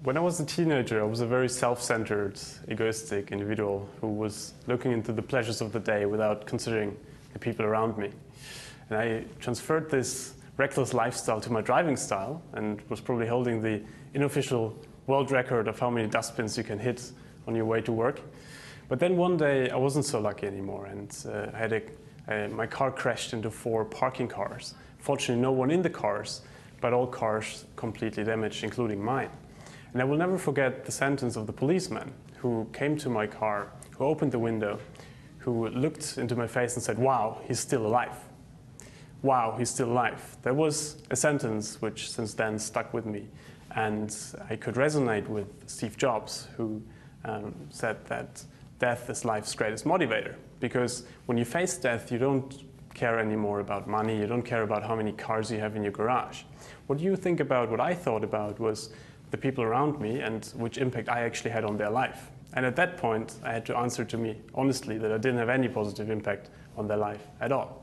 When I was a teenager, I was a very self-centered, egoistic individual who was looking into the pleasures of the day without considering the people around me. And I transferred this reckless lifestyle to my driving style and was probably holding the unofficial world record of how many dustbins you can hit on your way to work. But then one day I wasn't so lucky anymore, and my car crashed into 4 parking cars. Fortunately, no one in the cars, but all cars completely damaged, including mine. And I will never forget the sentence of the policeman who came to my car, who opened the window, who looked into my face and said, "Wow, he's still alive. Wow, he's still alive." That was a sentence which since then stuck with me. And I could resonate with Steve Jobs, who said that death is life's greatest motivator. Because when you face death, you don't care anymore about money, you don't care about how many cars you have in your garage. What you think about, what I thought about, was the people around me and which impact I actually had on their life. And at that point, I had to answer to me honestly that I didn't have any positive impact on their life at all.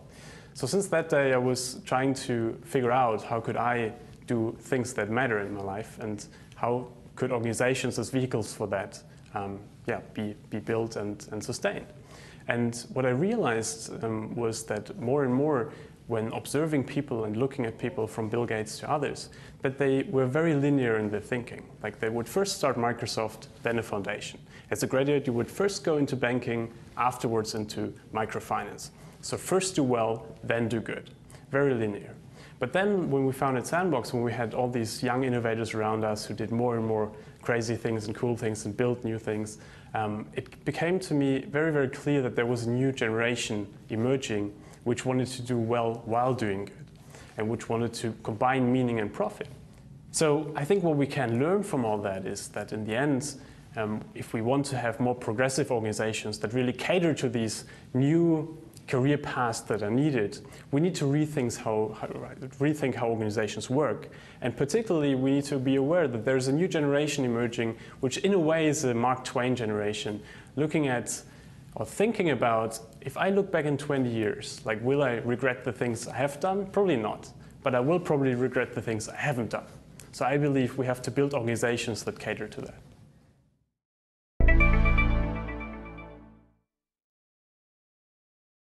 So since that day, I was trying to figure out how could I do things that matter in my life, and how could organizations as vehicles for that be built and sustained. And what I realized was that more and more, when observing people and looking at people from Bill Gates to others, that they were very linear in their thinking. Like they would first start Microsoft, then a foundation. As a graduate, you would first go into banking, afterwards into microfinance. So first do well, then do good. Very linear. But then when we founded Sandbox, when we had all these young innovators around us who did more and more crazy things and cool things and built new things, it became to me very, very clear that there was a new generation emerging which wanted to do well while doing good, and which wanted to combine meaning and profit. So I think what we can learn from all that is that in the end, if we want to have more progressive organizations that really cater to these new career paths that are needed, we need to rethink how organizations work. And particularly, we need to be aware that there's a new generation emerging, which in a way is a Mark Twain generation, looking at or thinking about, if I look back in 20 years, like, will I regret the things I have done? Probably not. But I will probably regret the things I haven't done. So I believe we have to build organizations that cater to that.